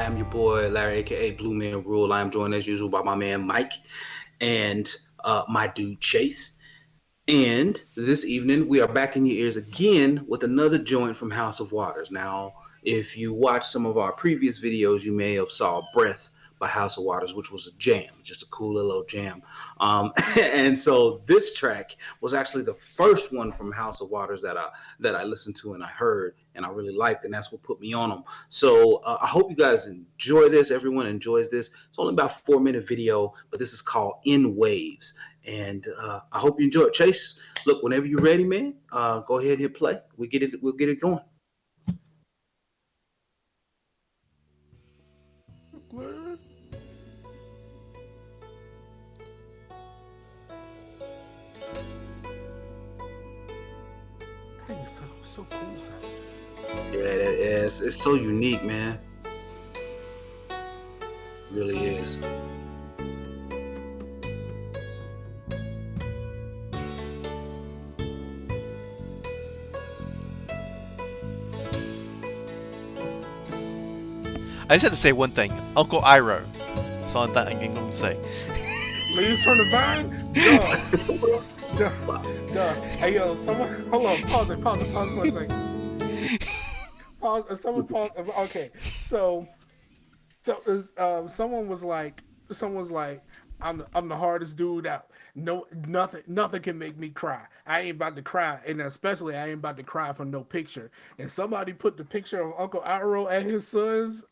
I am your boy Larry, aka Blue Man Rule. I am joined as usual by my man Mike and my dude Chase. And this evening we are back in your ears again with another joint from House of Waters. Now, if you watched some of our previous videos, you may have saw Breath by House of Waters, which was a jam, just a cool little jam. And so this track was actually the first one from House of Waters that I listened to and I heard and I really liked, and that's what put me on them. So I hope you guys enjoy this. Everyone enjoys this. It's only about a 4-minute video, but this is called In Waves. And I hope you enjoy it. Chase, look, whenever you're ready, man, go ahead and hit play. We'll get it going. So cool. Yeah, it's so unique, man. It really is. I just had to say one thing. Uncle Iroh. That's all I'm going to say. Leaves from the Vine? Duh. Hey, yo, someone, hold on, pause it for a second. Someone pause. Okay, so someone was like, I'm the hardest dude out. No, nothing can make me cry. I ain't about to cry, and especially I ain't about to cry for no picture. And somebody put the picture of Uncle Iroh at his son's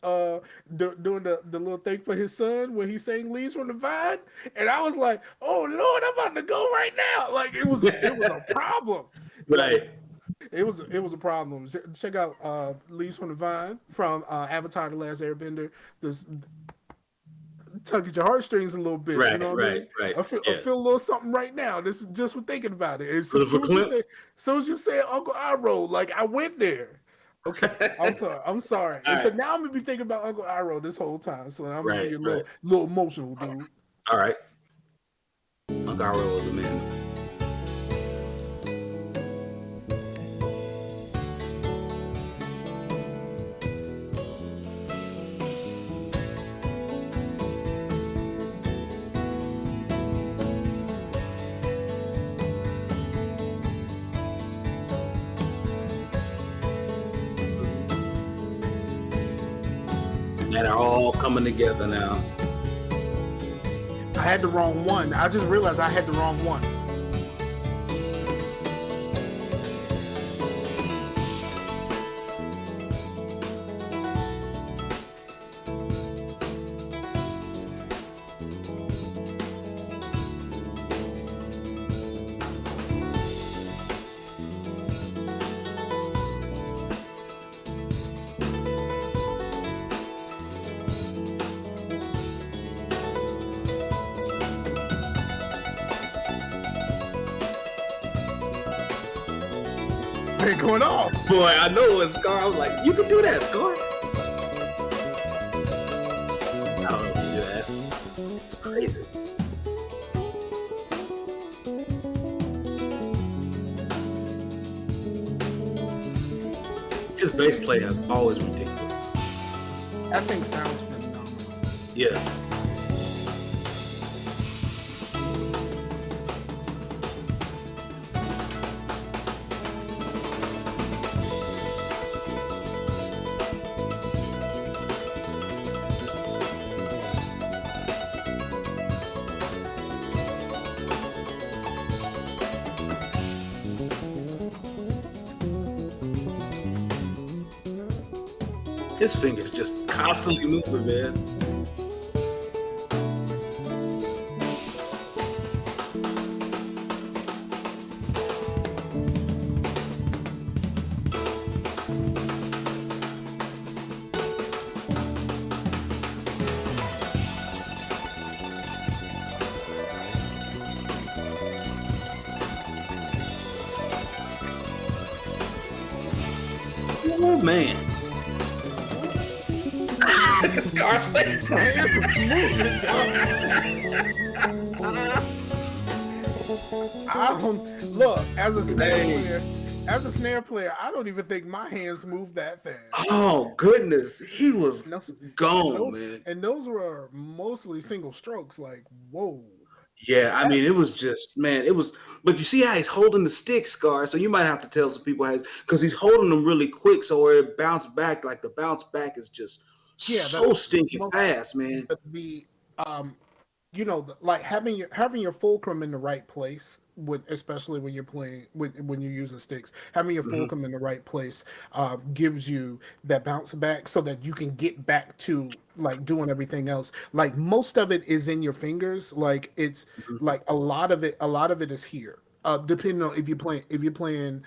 doing the little thing for his son when he sang "Leaves from the Vine," and I was like, "Oh Lord, I'm about to go right now!" Like it was a problem. Right. It was a problem. Check out "Leaves from the Vine" from Avatar: The Last Airbender. This tug at your heartstrings a little bit. Right, you know what I mean? Right. I feel a little something right now. This is just for thinking about it. As soon as you said Uncle Iroh, like I went there. Okay, I'm sorry. And so now I'm gonna be thinking about Uncle Iroh this whole time. So I'm gonna be a little emotional, dude. All right. Uncle Iroh was a man. That are all coming together now. I had the wrong one. I just realized I had the wrong one. Going off. Boy, I know it's Scar. I was like, you can do that, Scar. I don't know if you do that. It's crazy. His bass play is always ridiculous. That thing sounds phenomenal. Yeah. His fingers just constantly moving, man. Oh man. Scar's face. Look, as a snare player, as a snare player, I don't even think my hands move that fast. Oh goodness, he was And those, and gone, those, man. and those were mostly single strokes. Like, whoa. Yeah, I mean, it was just, man, it was. But you see how he's holding the stick, Scar. So you might have to tell some people how, because he's holding them really quick, so where it bounced back, like the bounce back is just Yeah, so stinking most fast, man. the like having your fulcrum in the right place, especially when you're playing when you're using sticks, having your Hmm. fulcrum in the right place gives you that bounce back so that you can get back to like doing everything else. Like most of it is in your fingers. Like it's like a lot of it is here. Depending on if you're playing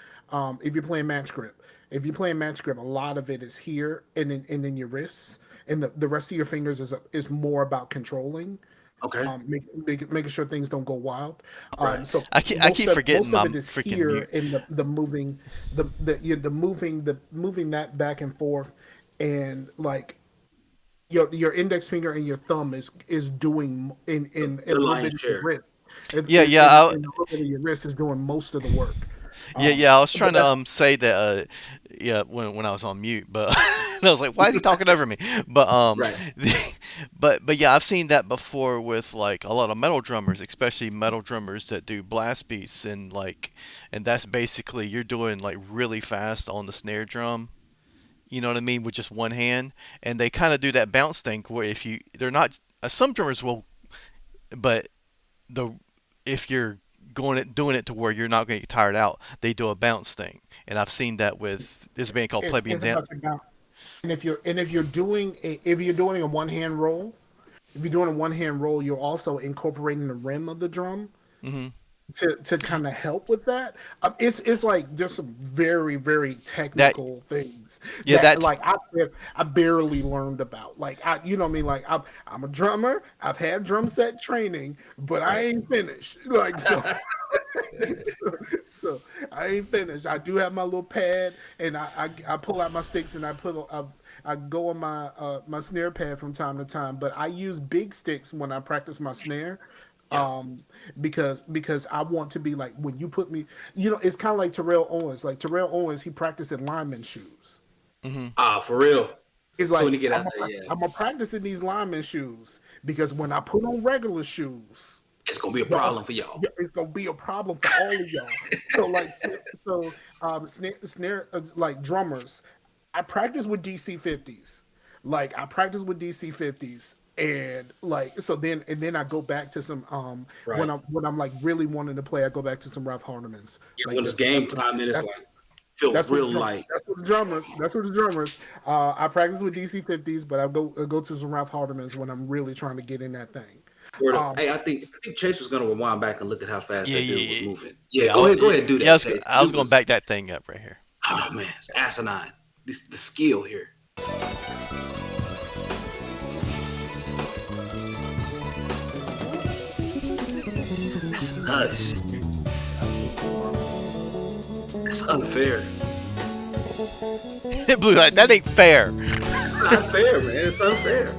match grip. If you're playing match grip, a lot of it is here and in your wrists, and the rest of your fingers is more about controlling, Okay, making sure things don't go wild. right. So I keep forgetting most of my it is freaking here mute. in the moving, the moving that back and forth, and like your index finger and your thumb is doing in The a little lion's bit of your share. wrist. And, Yeah, and, yeah, and a little bit of your wrist is doing most of the work. yeah, Um, yeah. I was but trying to that's say that yeah when I was on mute, but and I was like, why is he talking over me? But Right. but yeah, I've seen that before with like a lot of metal drummers, especially metal drummers that do blast beats and that's basically you're doing like really fast on the snare drum. You know what I mean, with just one hand, and they kind of do that bounce thing where if you they're not some drummers will, but the if you're doing it to where you're not going to get tired out, they do a bounce thing, and I've seen that with this band called Plebeian it's Dam. about your balance. And if you're doing a one hand roll, if you're doing a one hand roll, you're also incorporating the rim of the drum Hmm. to kind of help with that. It's like there's some very very That technical things yeah, that that's like I barely learned about. Like you know what I mean. Like I'm a drummer. I've had drum set training, but I Right. ain't finished. Like so. So I ain't finished. I do have my little pad, and I pull out my sticks and I go on my snare pad from time to time. But I use big sticks when I practice my snare, Yeah. because I want to be like when you put me. It's kind of like Terrell Owens. Like Terrell Owens, he practiced in lineman shoes. hmm Ah, for real. It's So when like you get out there, yeah, I'm gonna practice in these lineman shoes because when I put on regular shoes, it's gonna be a y'all, problem for y'all. yeah, it's gonna be a problem for all of y'all. So snare like drummers, I practice with DC 50s. Like I practice with DC 50s, and like then I go back to some when Right. I'm like really wanting to play, I go back to some Ralph Harnemans. Yeah, Like when it's game time, then it's that's like feels that's what the real drum. light. That's what the drummers. I practice with DC 50s, but I go to some Ralph Hardemans when I'm really trying to get in that thing. Word up. Um, Hey, I think Chase was gonna rewind back and look at how fast yeah, that dude was yeah, moving. Yeah, yeah. go ahead, do Yeah, that, Chase, I because was it going to was, back that thing up right here. oh man, it's asinine. The skill here. That's nuts. It's unfair. Blue like that ain't fair. It's not fair, man. It's unfair.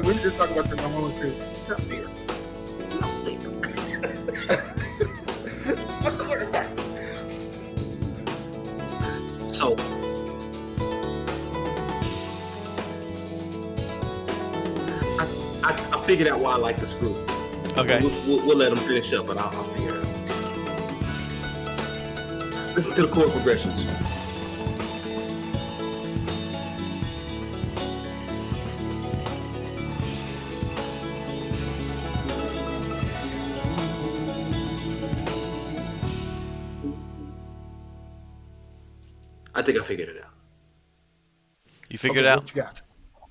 we were just talking about the Mahone too. Not fair. So I figured out why I like this group. Okay. We'll let them finish up, but I'll figure it out. Listen to the chord progressions. I think I figured it out. You figured Okay, it out? what you got?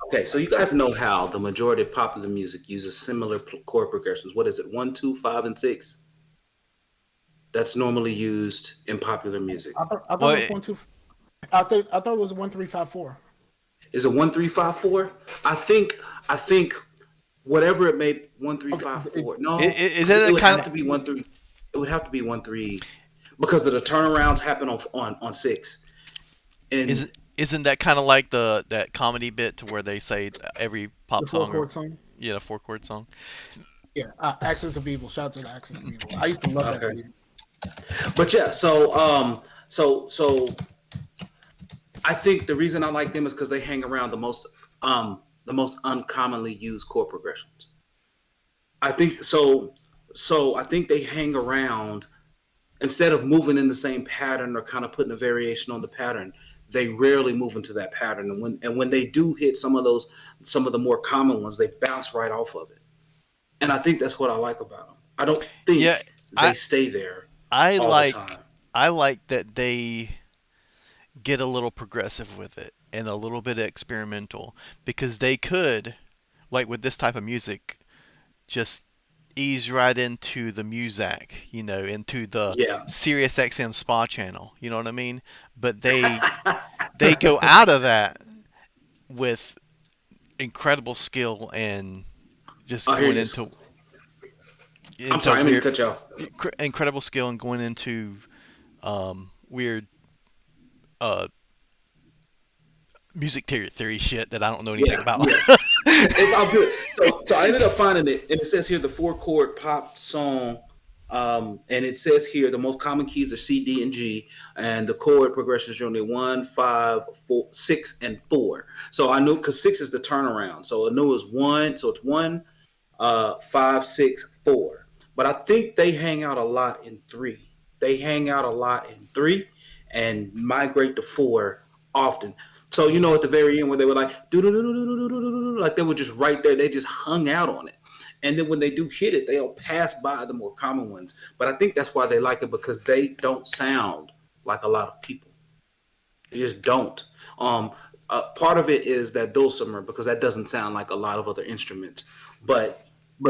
Okay, so you guys know how the majority of popular music uses similar chord progressions. What is it? 1, 2, 5, and 6? That's normally used in popular music. I thought Well, it was 1 2. I thought it was 1 3 5 4. Is it 1, 3, 5, 4? I think whatever it may 1, 3, Okay, 5, 4. No, is because that it a would kind have of to be 1 3. It would have to be 1 3 because of the turnarounds happen on 6. And isn't that kind of like that comedy bit to where they say every The pop four song or chord song. yeah, a 4 chord song? Yeah, Axis of Evil. Shout out to the Axis of Evil. I used to love that okay. video. But yeah, so I think the reason I like them is because they hang around the most uncommonly used chord progressions. I think so. So I think they hang around instead of moving in the same pattern or kind of putting a variation on the pattern. They rarely move into that pattern, and when they do hit some of the more common ones, they bounce right off of it. And I think that's what I like about them. I don't Yeah, think I they stay there I all the like time. I like that they get a little progressive with it and a little bit experimental because they could, like with this type of music, just ease right into the Muzak, into the Yeah. Sirius XM spa channel. You know what I mean? But they go out of that with incredible skill and just Oh, here going it is. I'm into sorry, I didn't mean weird, to cut you off. incredible skill and going into weird uh, music theory shit that I don't know anything Yeah, about. yeah. It's all good. So I ended up finding it, and it says here the four chord pop song, and it says here the most common keys are C, D, and G, and the chord progressions are only one, five, four, six, and four. So I knew because six is the turnaround, so I knew it was one. So it's one, five, six, four. But I think they hang out a lot in three. They hang out a lot in three and migrate to four often. So at the very end where they were like do do do do do do do, like they were just right there. They just hung out on it. And then when they do hit it, they'll pass by the more common ones. But I think that's why they like it because they don't sound like a lot of people. They just don't. Um, Part of it is that dulcimer because that doesn't sound like a lot of other instruments. But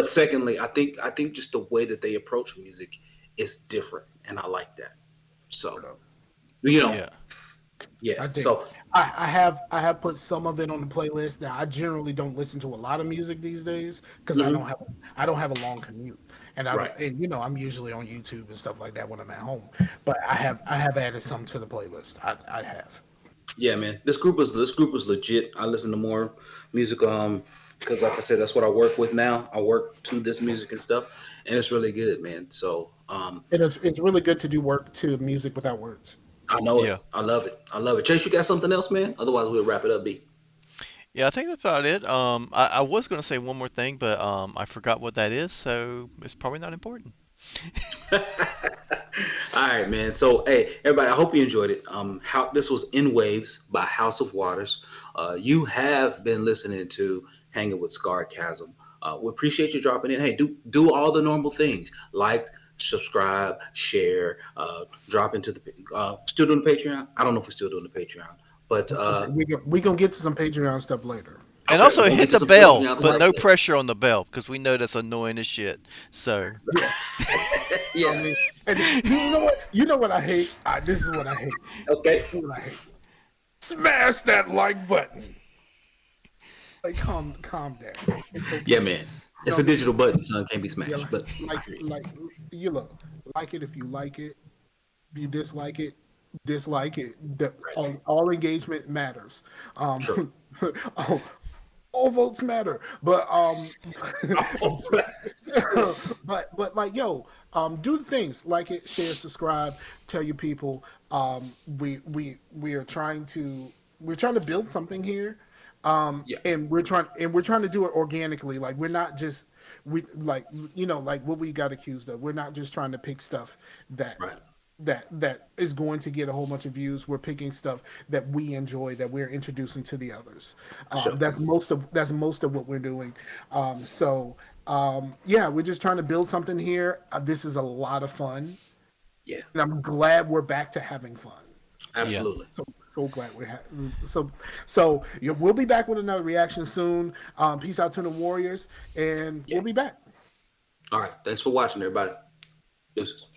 secondly, I think just the way that they approach music is different, and I like that. So you know, Yeah. yeah. I think So I have put some of it on the playlist. Now I generally don't listen to a lot of music these days because I don't mhm, have I don't have a long commute, and I don't right. and I'm usually on YouTube and stuff like that when I'm at home. But I have added some to the playlist. I have. Yeah, man. This group is legit. I listen to more music because like I said, that's what I work with now. I work to this music and stuff, and it's really good, man. So And it's really good to do work to music without words. I know it. Yeah. I love it. I love it. Chase, you got something else, man? Otherwise, we'll wrap it up, B. Yeah, I think that's about it. I was going to say one more thing, but I forgot what that is, so it's probably not important. All right, man. So, hey, everybody, I hope you enjoyed it. How this was In Waves by House of Waters. You have been listening to Hanging with Scarcasm. We appreciate you dropping in. Hey, do all the normal things like subscribe, share, drop into the still doing the Patreon. I don't know if we're still doing the Patreon, but Okay, we gonna get to some Patreon stuff later. And okay, we're also gonna hit get to the some bell, Patreon but stuff Like no later. pressure on the bell because we know that's annoying as shit. So, yeah, I Yeah. mean, and you know what? You know what I hate? This is what I hate. Okay. This is what I hate. Smash that like button. Like calm down. It's Yeah, okay. man. You know It's what a I mean? digital button, son. Can't be Yeah, smashed. But I like hear you. like you look like it if you like it. If you dislike it, dislike it. Right. All engagement matters. True. all, all votes matter. But but like yo, do the things like it, share, subscribe, tell your people. We are trying to build something here. Yeah. And we're trying to do it organically. Like we're not just we like like what we got accused of. We're not just trying to pick stuff that Right. that is going to get a whole bunch of views. We're picking stuff that we enjoy that we're introducing to the others. For sure. That's most of what we're doing. Yeah, we're just trying to build something here. This is a lot of fun, Yeah. and I'm glad we're back to having fun. yeah. Absolutely. So glad we'll be back with another reaction soon. Peace out to the Warriors, and Yeah. we'll be back. All right. Thanks for watching, everybody. Deuces.